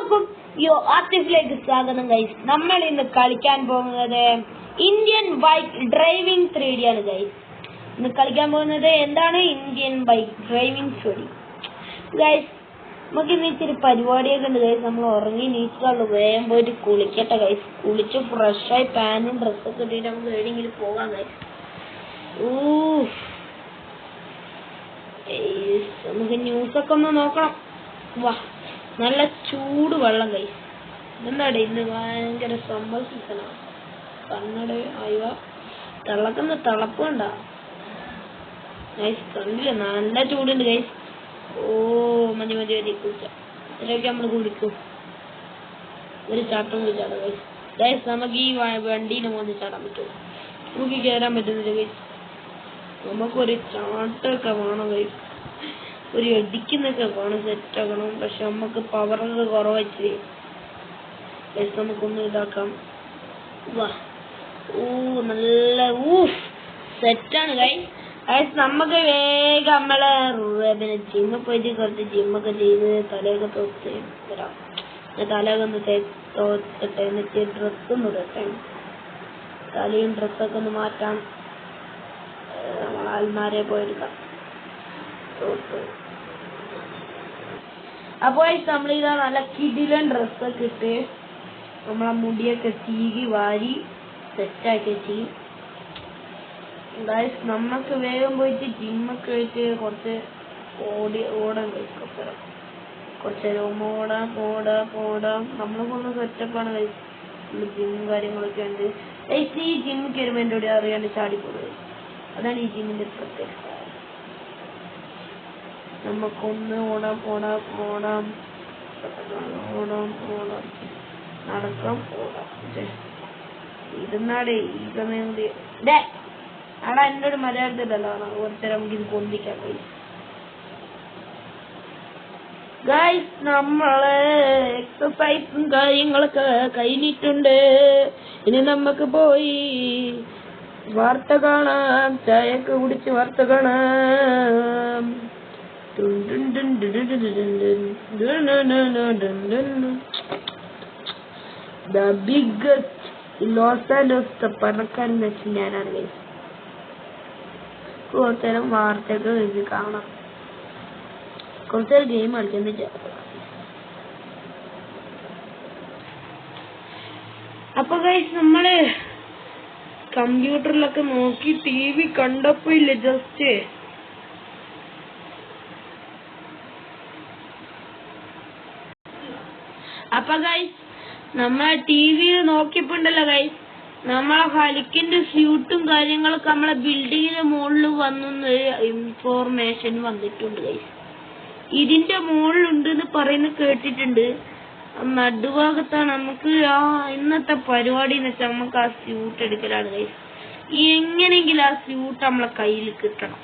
എല്ലാവർക്കും ആർട്ടിഫിലേക്ക് സ്വാഗതം ഗൈസ്. നമ്മൾ ഇന്ന് കളിക്കാൻ പോകുന്നത് ഇന്ത്യൻ ബൈക്ക് ഡ്രൈവിംഗ് 3D ആണ് ഗൈസ്. ഇന്ന് കളിക്കാൻ പോകുന്നത് എന്താണ്? Indian bike driving 3D guys. നമുക്ക് ഇന്ന് ഇച്ചിരി പരിപാടിയൊക്കെ ഉണ്ട് ഗൈസ്. നമ്മൾ ഉറങ്ങി നീച്ചിട്ടുള്ളൂ. വേഗം പോയിട്ട് കുളിക്കട്ടെ ഗൈസ്. കുളിച്ച് ഫ്രഷായി പാന്റും ഡ്രസ്സൊക്കെ ഇട്ടിട്ട് നമുക്ക് എവിടെയെങ്കിലും പോകാം ഗൈസ്. നമുക്ക് ന്യൂസൊക്കെ ഒന്ന് നോക്കണം. വാ, നല്ല ചൂട് വെള്ളം ഗൈസ്. എന്താടെ ഇന്ന് ഭയങ്കര സമ്മർ സീസണാണ്. കണ്ണട അയവ തിളക്കുന്ന തിളപ്പുണ്ട ഗൈസ്. കണ്ടില്ല, നല്ല ചൂടുണ്ട് ഗൈസ്. മതി കുളിച്ച ഇത്രയൊക്കെ നമ്മൾ കുളിക്കും. ഒരു ചാട്ടം കുളിച്ചാണ് ഗൈസ്. ഗൈസ് നമുക്ക് ഈ വണ്ടീനെ വന്ന് ചാടാൻ പറ്റുമോ? നമുക്ക് കയറാൻ പറ്റുന്നില്ല ഗൈസ്. നമുക്കൊരു ചാട്ടമൊക്കെ വേണം ഗൈസ്. ഒരു അടിക്കുന്നൊക്കെ വേണം, സെറ്റാക്കണം. പക്ഷെ നമുക്ക് പവറൊക്കെ കുറവച്ച് ഗൈസ്. നമുക്കൊന്നും ഇതാക്കാം. വാ, നല്ല സെറ്റാണ് ഗൈസ്. ഗൈസ് നമുക്ക് വേഗം നമ്മളെ പിന്നെ ജിമ്മിൽ പോയിട്ട് കുറച്ച് ജിമ്മൊക്കെ ചെയ്ത് തലയൊക്കെ തോർത്ത് തരാം. തലയൊക്കെ ഒന്ന് തോർത്തിട്ട് എന്നിട്ട് ഡ്രസ്സൊന്നും ഇടട്ടെ. തലയും ഡ്രസ്സൊക്കെ ഒന്ന് മാറ്റാം. നമ്മൾ ആൽമാരെ പോയെടുക്കാം. അപ്പോൾ നമ്മളിതാ നല്ല കിടിലൻ ഡ്രസ്സൊക്കെ ഇട്ട് നമ്മളെ മുടിയൊക്കെ ചീകി വാരി സെറ്റാക്കി ചെയ്യും ഗൈസ്. നമുക്ക് വേഗം പോയിട്ട് ജിമ്മൊക്കെ ആയിട്ട് കുറച്ച് ഓടാൻ കഴിക്കും. കുറച്ച് നേരം ഓടാം. നമ്മളൊക്കെ സെറ്റപ്പാണ് ഗൈസ്. ജിമ്മും കാര്യങ്ങളൊക്കെ ഉണ്ട് ഗൈസ്. ഈ ജിമ്മിൽ കയറുമ്പോൾ എൻ്റെ കൂടെ അറിയാണ്ട് ചാടിപ്പോകും. അതാണ് ഈ ജിമ്മിന്റെ പ്രത്യേകത. നമുക്കൊന്ന് ഓടാം, നടക്കാം, ഓടാം. ഇരുന്നാടേ ഈ സമയം കൂടി ആടാ എന്നോട് മര്യാദല്ലോ. ഓരോരുത്തരം നമുക്ക് ഇത് പൊന്തിക്കാം ഗൈസ്. നമ്മള് എക്സസൈസും കാര്യങ്ങളൊക്കെ കഴിഞ്ഞിട്ടുണ്ട്. ഇനി നമുക്ക് പോയി വാർത്ത കാണാം. ചായയൊക്കെ കുടിച്ച് വാർത്ത കാണാം. The biggest ലോസ് ആൻഡോസ് പണക്കാരൻ വെച്ച് ഞാനാണ് ഗൈസ്. കുറച്ചേരം വാർത്തയൊക്കെ വെച്ച് കാണാം. കുറച്ചേരം ഗെയിം കളിക്കുന്ന. അപ്പൊ ഗൈസ് നമ്മള് കമ്പ്യൂട്ടറിലൊക്കെ നോക്കി TV കണ്ടപ്പോ ഇല്ല ജസ്റ്റ് അപ്പൊ ഗൈസ് നമ്മളെ ടിവിയിൽ നോക്കിയപ്പോണ്ടല്ലോ ഗൈസ്, നമ്മളെ ഹലിക്കിന്റെ സ്യൂട്ടും കാര്യങ്ങളൊക്കെ നമ്മളെ ബിൽഡിങ്ങിന്റെ മുകളിൽ വന്നൊന്ന് ഇൻഫോർമേഷൻ വന്നിട്ടുണ്ട് ഗൈസ്. ഇതിന്റെ മുകളിലുണ്ടെന്ന് പറയുന്നത് കേട്ടിട്ടുണ്ട്. നടുഭാഗത്താണ്. നമുക്ക് ഇന്നത്തെ പരിപാടി എന്ന് വെച്ചാൽ നമുക്ക് ആ സ്യൂട്ട് എടുക്കലാണ് ഗൈസ്. എങ്ങനെയെങ്കിലും ആ സ്യൂട്ട് നമ്മളെ കയ്യിൽ കിട്ടണം.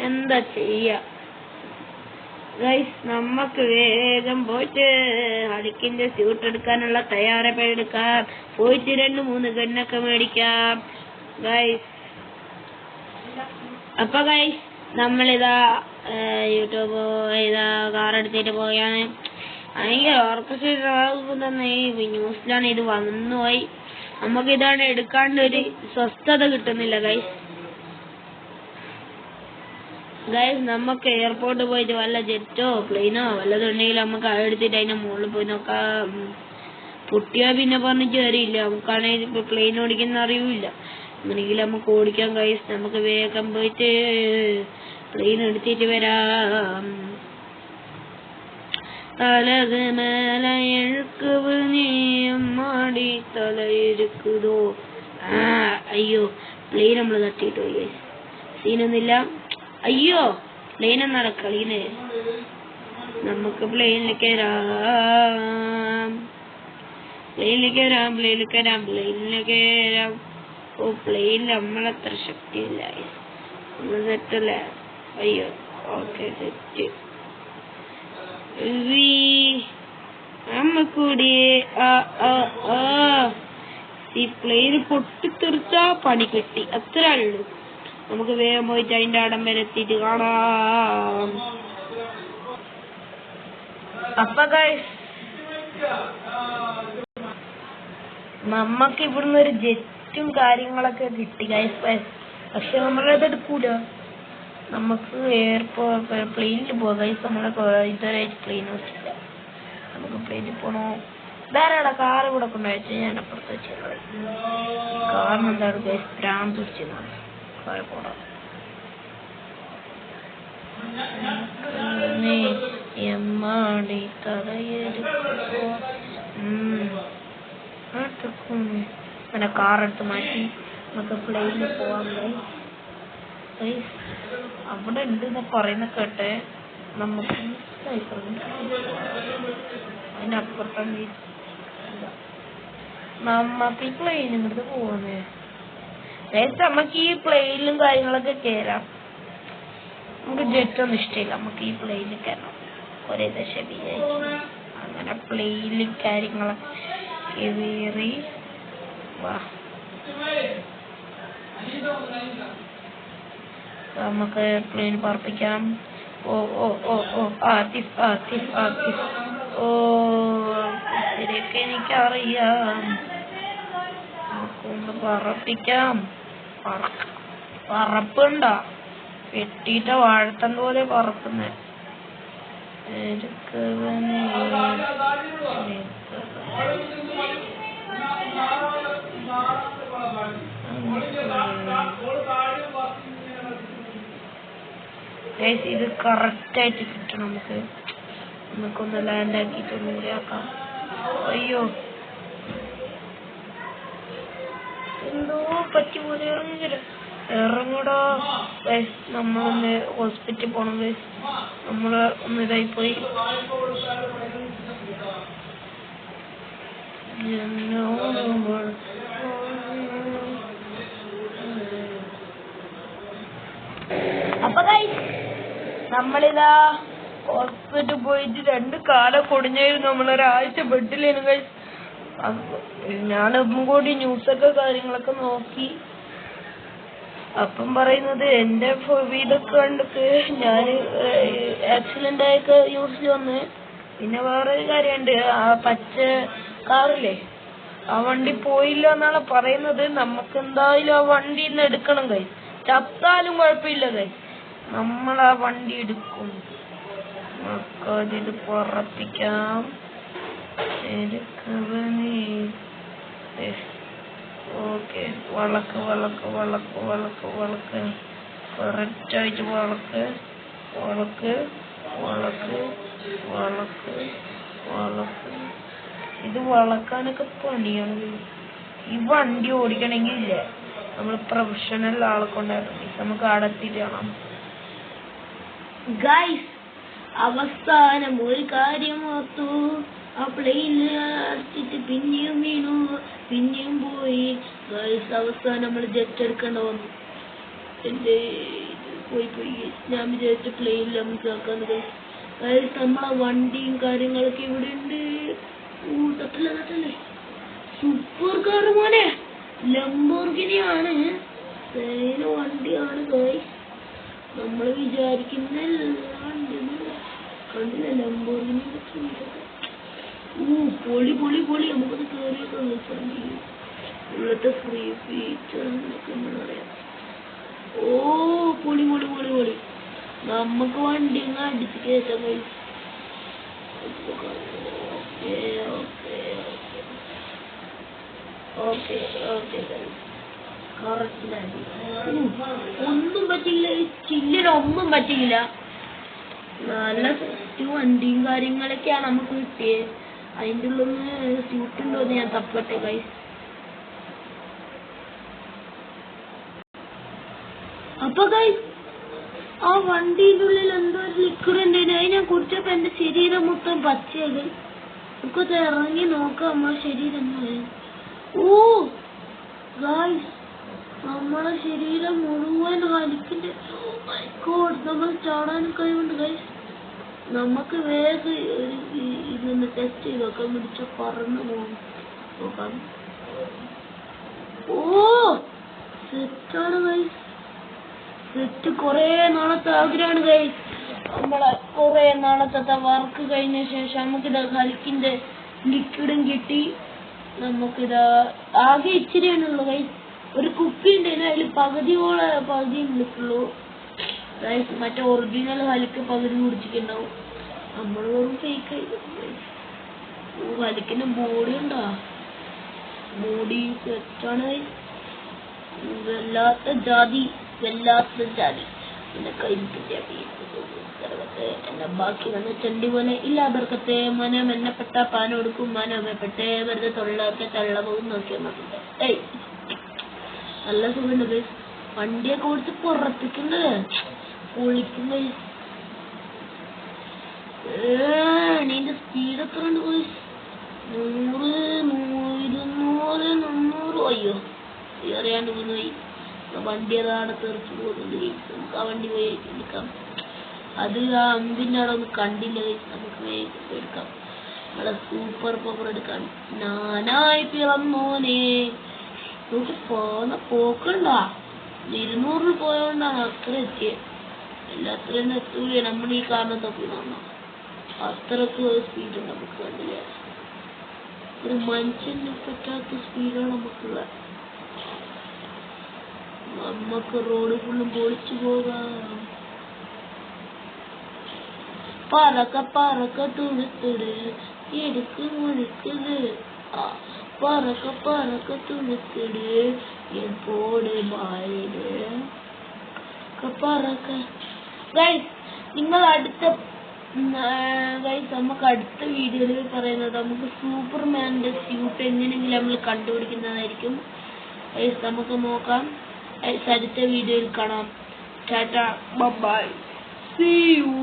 എന്താ ചെയ്യാ ഗൈസ്. നമുക്ക് വേഗം പോയിട്ട് ഹലിക്കിന്റെ സ്യൂട്ട് എടുക്കാനുള്ള തയ്യാറെടുപ്പ് എടുക്കാം. പോയിട്ട് 2-3 ഗണ്ണൊക്കെ മേടിക്കാം ഗൈസ്. അപ്പൊ ഗൈസ് നമ്മളിതാ യൂട്യൂബ് ഇതാ കാർ എടുത്തിട്ട് പോയാണ്. ഭയങ്കര ഓർക്കസ്ട്രേഷൻ ഈ ന്യൂസിലാണ് ഇത് വന്നുപോയി. നമുക്ക് ഇതാണ് എടുക്കാണ്ട് ഒരു സ്വസ്ഥത കിട്ടുന്നില്ല ഗൈസ്. നമുക്ക് എയർപോർട്ടിൽ പോയിട്ട് വല്ല ജെറ്റോ പ്ലെയിനോ വല്ലതും ഉണ്ടെങ്കിൽ നമുക്ക് എടുത്തിട്ട് അതിന്റെ മുകളിൽ പോയി നോക്കാം. പൊട്ടിയാ പിന്നെ പറഞ്ഞിട്ട് കാര്യമില്ല. നമുക്കാണെങ്കിൽ ഇപ്പൊ പ്ലെയിൻ ഓടിക്കുന്ന അറിയില്ല. അങ്ങനെയെങ്കിൽ നമുക്ക് ഓടിക്കാം ഗൈസ്. നമുക്ക് വേഗം പോയിട്ട് പ്ലെയിൻ എടുത്തിട്ട് വരാം. അലക് മേല എഴുക്കുവ് നീയും മാടി തലയിരിക്കുതോ. അയ്യോ, പ്ലെയിൻ നമ്മൾ തട്ടിയിട്ട് പോയി ഗൈസ്. സീനൊന്നുമില്ല. അയ്യോ, പ്ലെയിൻ എന്നാണ് കളീന്. നമുക്ക് പ്ലെയിനിലേക്ക് വരാം. പ്ലെയിൻ നമ്മളത്ര ശക്തിയില്ല. നമ്മൾ സെറ്റല്ലേ? അയ്യോ, ഓക്കെ സെറ്റ്. നമ്മക്കൂടി ഈ പ്ലെയിൻ പൊട്ടിത്തെറിച്ചാ പണി കിട്ടി. അത്ര ഉള്ളൂ. നമുക്ക് വേഗം പോയിട്ട് അതിന്റെ അടം വരെ എത്തിയിട്ട് കാണാം. അപ്പൊ ഗൈസ് നമ്മക്ക് ഇവിടുന്ന് ഒരു ജെറ്റും കാര്യങ്ങളൊക്കെ കിട്ടി ഗൈസ്. പക്ഷെ നമ്മളത് എടുക്കൂല. നമുക്ക് എയർപോർട്ട് പ്ലെയിനിൽ പോകാം ഗൈസ്. നമ്മളെ ഇതുവരെ പ്ലെയിൻ വെച്ചില്ല. നമുക്ക് പ്ലെയിനിൽ പോണോ? വേറെ കാർ ഇവിടെ കൊണ്ടുവച്ചു. ഞാൻ അപ്പുറത്ത് വെച്ചു. കാറിന് എന്താണ് ഗൈസ് പ്രാന്ത് വെച്ചതാണ്. കാറ് പോടാം. എമ്മാടി തറയെടുക്കോ. അങ്ങനെ കാറെടുത്ത് മാറ്റി നമുക്ക് പ്ലെയിനിൽ പോവാം ഗൈസ്. അവിടെ ഉണ്ട് എന്ന് പറയുന്ന കേട്ടെ. നമുക്ക് അതിനപ്പുറത്താണ് നമ്മക്ക് ഈ പ്ലെയിനും ഇങ്ങോട്ട് പോകുന്നേ ഗൈസ്. നമുക്ക് ഈ പ്ലെയിനിലും കാര്യങ്ങളൊക്കെ കയറാം. നമുക്ക് ജെറ്റൊന്നും ഇഷ്ടമില്ല. നമുക്ക് ഈ പ്ലെയിനിൽ കയറണം. ഒരേ ദശ അങ്ങനെ പ്ലെയിനിൽ കാര്യങ്ങളൊക്കെ കയറി വാ. നമുക്ക് പ്ലെയിൻ പറപ്പിക്കാം. ഓ ഓ ഓ ഓ ആതിഫ് ആതിഫ് ആതിഫ്. ഓ ഇതൊക്കെ എനിക്കറിയാം. നമുക്കൊന്ന് പറപ്പിക്കാം. പറപ്പുണ്ടോ? വെട്ടിയിട്ട വാഴത്തണ്ട് പോലെ പറക്കുന്നേ. ഇത് കറക്റ്റ് ആയിട്ട് കിട്ടണം. നമുക്കൊന്ന് ലാൻഡ് ആക്കിയിട്ട് ഒന്നുകൂടി ആക്കാം. അയ്യോ എന്തോ പറ്റി പോലെ ഇറങ്ങൂടോ. നമ്മളൊന്ന് ഹോസ്പിറ്റലിൽ പോണം. നമ്മള് ഒന്ന് ഇതായി പോയി. അപ്പൊ നമ്മളിതാ ഹോസ്പിറ്റലിൽ പോയിട്ട് 2 കാലം കൊടിഞ്ഞായിരുന്നു. നമ്മളൊരാഴ്ച ബെഡിലായിരുന്നു ഗൈസ്. ഞാനൊന്നും കൂടി ന്യൂസൊക്കെ കാര്യങ്ങളൊക്കെ നോക്കി. അപ്പം പറയുന്നത് എന്റെ ഇതൊക്കെ കണ്ടിട്ട് ഞാൻ ആക്സിഡന്റ് ആയൊക്കെ ന്യൂസിൽ വന്ന്. പിന്നെ വേറൊരു കാര്യമുണ്ട്. ആ പച്ച കാറില്ലേ, ആ വണ്ടി പോയില്ല എന്നാണ് പറയുന്നത്. നമുക്ക് എന്തായാലും ആ വണ്ടി ഇന്ന് എടുക്കണം ഗൈസ്. ചത്താലും കുഴപ്പമില്ല ഗൈസ്. നമ്മൾ ആ വണ്ടി എടുക്കും. നമുക്കത് പറപ്പിക്കാം. ഓക്കെ വളക്ക് വളക്ക് വളക്ക് വളക്ക് വളക്ക് കറക്റ്റായിട്ട് വളക്ക് വളക്ക് വളക്ക് വളക്ക് വളക്ക്. ഇത് വളക്കാനൊക്കെ പണിയാണ്. ഈ വണ്ടി ഓടിക്കണമെങ്കിൽ ഇല്ലേ നമ്മൾ പ്രൊഫഷണൽ ആളെ കൊണ്ടായിരുന്നു. നമുക്ക് അടത്തിയിടണം ഗൈസ്. അവസാനം ഒരു കാര്യം ഓർത്തു. ആ പ്ലെയിനിൽ അടിച്ചിട്ട് പിന്നെയും വീണു, പിന്നെയും പോയി ഗൈസ്. അവസാനം നമ്മൾ ജെറ്റ് എടുക്കേണ്ട വന്നു. എന്റെ പോയി. ഞാൻ വിചാരിച്ച പ്ലെയിനിൽ നമുക്ക് ആക്കാന്ന് ഗൈസ്. നമ്മളെ വണ്ടിയും കാര്യങ്ങളൊക്കെ ഇവിടെ ഉണ്ട്. തട്ടല്ലേ സൂപ്പർ കാർ മോനെ. ലംബോർഗിനിയാണ്. വണ്ടിയാണ് ഗൈസ്. നമ്മൾ വിചാരിക്കുന്ന വണ്ടി കണ്ടില്ല. ലംബോർഗിനി പൊളി പൊളി പൊളി. നമുക്കത് കേറിയൊക്കെ ഉള്ളത്തെ ഫ്രീ ഫീച്ചർ എന്താ പറയാ. ഓ പൊളി പൊളി പൊളി പൊളി. നമുക്ക് വണ്ടി അങ്ങ് അടിച്ച് കയറ്റാൻ കഴിയും. ഓക്കെ ഒന്നും പറ്റില്ല. ചില്ലിനൊന്നും പറ്റില്ല. നല്ല സെറ്റ് വണ്ടിയും കാര്യങ്ങളൊക്കെയാണ് നമുക്ക് കിട്ടിയത്. അതിൻ്റെ ഉള്ളൊന്ന് സ്യൂട്ടുണ്ടോ എന്ന് ഞാൻ തപ്പട്ടെ ഗൈസ്. അപ്പൊ ഗൈസ് ആ വണ്ടിന്റെ ഉള്ളിൽ എന്തോ ഒരു ലിക്വിഡ് ഉണ്ടായിരുന്നു. അതിനെ കുറിച്ചപ്പോ എന്റെ ശരീരം മൊത്തം പച്ചയായി. നമുക്കത് ഇറങ്ങി നോക്കാം നമ്മളെ ശരീരം. ഓ ഗൈസ് നമ്മളെ ശരീരം മുഴുവൻ ഹലിക്കിന്റെ. നമ്മൾ ചാടാൻ കഴിവുണ്ട് ഗൈസ്. നമുക്ക് വേഗം ഇതൊന്ന് ടെസ്റ്റ് ചെയ്ത് നോക്കാം. പിടിച്ച പറന്നു നോക്കാം. ഓ സെറ്റാണ് ഗൈസ്. സെറ്റ്. കൊറേ നാളത്തെ ആഗ്രഹമാണ് ഗൈസ്. നമ്മളെ കുറെ നാളത്തെ വർക്ക് കഴിഞ്ഞ ശേഷം നമുക്കിത് ഹൽക്കിന്റെ ലിക്വിഡും കിട്ടി. നമുക്കിത് ആകെ ഇച്ചിരിയാണുള്ളൂ ഗൈസ്. ഒരു കുപ്പിയുണ്ട്, അതിൽ പകുതിയും കിട്ടുള്ളൂ ഗൈസ്. മറ്റേ ഒറിജിനൽ ഹൽക്ക് പകുതി കുടിച്ചിട്ടുണ്ടാവും. നമ്മൾ വെറും ഫേക്ക് ഹൽക്കിന്റെ ബോഡി ഉണ്ടോ? ബോഡി സെറ്റാണ് ഗൈസ്. വല്ലാത്ത ജാതി. പിന്നെ കൈക്കിന്റെ എന്നെ ബാക്കി വന്ന ചണ്ടി പോലെ ഇല്ല ബർക്കത്തെ മനം എന്നെപ്പെട്ട പാന കൊടുക്കും മനപ്പെട്ടെ വെറുതെ തൊള്ളൊക്കെ തള്ള പോകും നോക്കിയാൽ മതി. നല്ല സുഖമുണ്ട് ഗൈസ്. വണ്ടിയൊക്കെ ഓടിച്ച് പുറത്തേക്കുണ്ട് പൊളിക്കും ഗൈസ്. ഇതിന്റെ സ്പീഡ് എത്ര ഉണ്ട് ഗൈസ്? 100, 200, 300. അയ്യോ അറിയാണ്ട് പോയി. വണ്ടി അതാണ് തെറിച്ചു പോകുന്നത് ഗൈസ്. നമുക്ക് ആ വണ്ടി പോയി എടുക്കാം. അത് ആ അമ്പിന്റെ അവിടെ ഒന്ന് കണ്ടില്ല ഗൈസ്. നമുക്ക് വേഗം എടുക്കാം. നമ്മളെ സൂപ്പർ പവർ എടുക്കാം. ഞാനായി പിറന്നോനെ. നമുക്ക് പോക്കണ്ട 200 പോയോണ്ടാണ് അത്ര എത്തിയത്. എല്ലാത്രയും എത്തൂല. നമ്മൾ ഈ കാരണം തപ്പി കാണണം. അത്രക്ക് സ്പീഡ് നമുക്ക് കണ്ടില്ല. ഒരു മനുഷ്യന് പറ്റാത്ത സ്പീഡാണ് നമുക്കുള്ള. നമുക്ക് റോഡ് ഫുള്ളും പൊളിച്ചു പോകാം. പറക്ക തുളുത്തുട് എടുക്ക് മുഴുക്കുത്. പറക്ക തുളുത്തുട് എപ്പോട് മാറിയത് പറക്ക. ഗൈസ് നിങ്ങൾ നമുക്ക് അടുത്ത വീഡിയോയിൽ പറയുന്നത് നമുക്ക് സൂപ്പർമാന്റെ സ്യൂട്ട് എങ്ങനെയെങ്കിലും നമ്മൾ കണ്ടുപിടിക്കുന്നതായിരിക്കും. നമുക്ക് നോക്കാം. അടുത്ത വീഡിയോയിൽ കാണാം. Tata bye, see U.